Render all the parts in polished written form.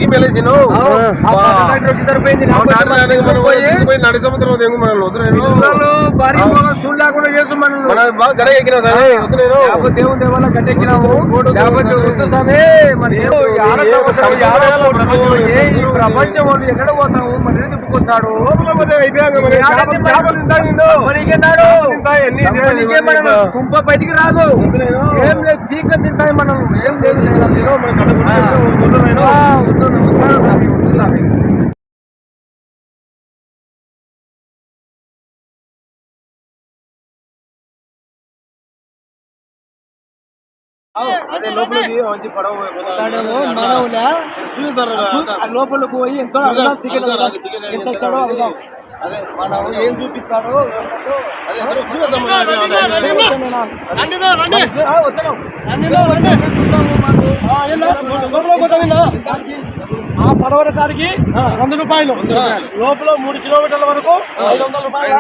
scheme వెళ్ళేసాను నడి సముద్రం లేకుండా చేసు మనం గడ ఎక్కినా సరే దేవుని దేవాల గడ్డ ఎక్కినాము ప్రపంచం వాళ్ళు ఎక్కడ పోతాము మరి తిప్పుకొస్తాడు కుంప బయటికి రాదు ఏం లేదు తీక తింటాయి మనం ఏం లేదు నమస్కారం స్వామి స్వామి అదే లోపలికి మంచి పడవ లోపలికి పోయి ఎంతో ఎంత ఇస్తాడో అడుగుదాం అదే మనం ఏం చూపిస్తాడో ఆ పడవల కాడికి 100 రూపాయలు లోపల 3 కిలోమీటర్ల వరకు 500 రూపాయలు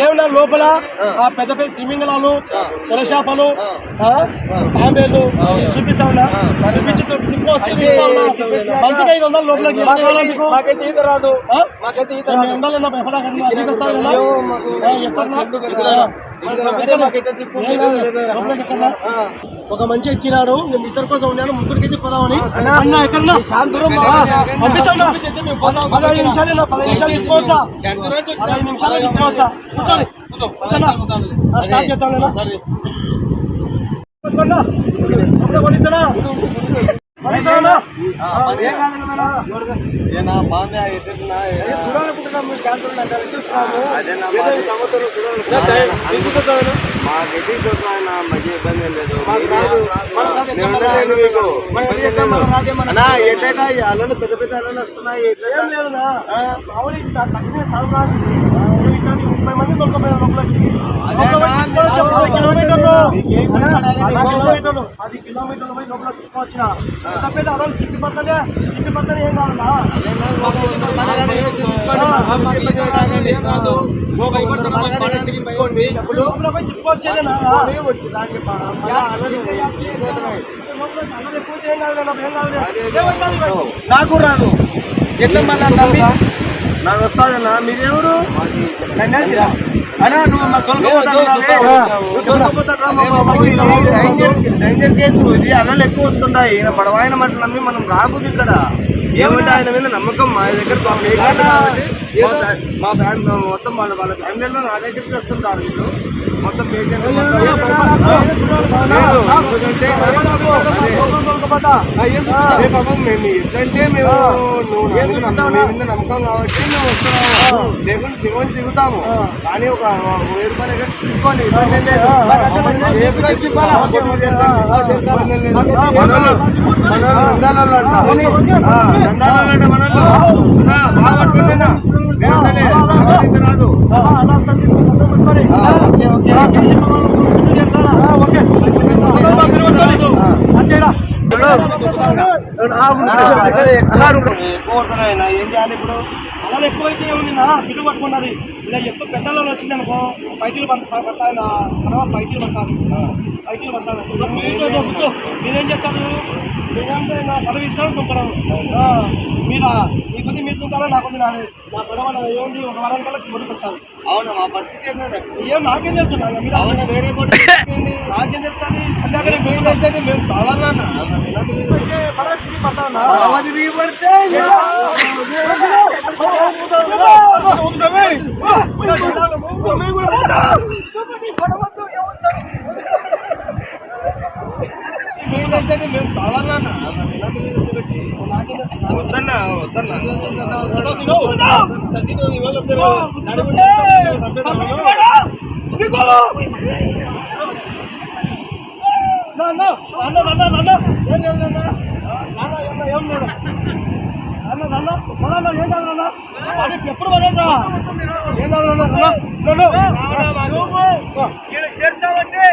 ఏం లోపల పెద్ద పెద్ద తిమింగలాలు సొరశాపలు తాంబేలు చూపిస్తావునా చూపించి మంచిగా 500 లోపలికి మాకైతే ఈత రాదు ఒక మంచి ఎక్కినాడు నేను ఇద్దరి కోసం ఉన్నాను ముగ్గురికి అయితే పోదామని అన్న ఎక్కడ పంపించండి 15 నిమిషాలు ఇచ్చుకోవచ్చా 15 నిమిషాలు ఇచ్చుకోవచ్చా కూర్చోండి స్టార్ట్ చేస్తాను ఎట్లయినా అల్లలు పెద్ద పెద్ద అల్లలు వస్తున్నాయి 30 మంది దొరకపోయారు 10 కిలోమీటర్లు 10 కిలోమీటర్లు పోయి లోపల తీసుకొచ్చిన పెద్ద అల్లలు చుట్టుపక్కలే ఏం కావాలా నాకు రాదు ఎట్లా మళ్ళా నాకు వస్తాదన్నా మీరెవరు అన్నా నువ్వు డేంజర్ కేసు ఇది అన్నలు ఎక్కువ వస్తుంటాయి పడవాయన మాట నమ్మి మనం రాకూడదు ఇక్కడ ఏమంటే ఆయన మీద నమ్మకం మా దగ్గర మా ఫ్యామిలీ మొత్తం వాళ్ళ ఫ్యామిలీలో నా దగ్గరికి వస్తుంటారు వీళ్ళు మొత్తం పేషెంట్ మేము ఎట్లంటే మేము నువ్వు మీద నమ్మకం కాబట్టి మేము వస్తున్నాము లేకుండా దిగుతాము కానీ ఒక 1000 రూపాయలు ఎక్కడ తీసుకోండి రాదు ఏం చేయాలి ఇప్పుడు అలా ఎక్కువైతే ఏముంది నా బిడ్డు పట్టుకున్నది ఇలా ఎక్కువ పెద్దలో వచ్చింది అనుకో బయటలు పడతాయి బయటలు పడతారు మీరేం చేస్తారు నేనంటే నా పదవి ఇస్తాను తుంపడం మీరు మీ కొద్ది మీరు తుంటారో నా కొద్ది నా పడవ ఏముంది ఒక వారం కల్లా ముడికొచ్చారు అవునా మా పరిస్థితి ఏం నాకేం తెలుసు నాకేం తెలుసు అది మేము కావాలన్నా మేము కావాలన్నా వద్దన్నా ఎప్పుడు పడేదా ఏం చేస్తామంటే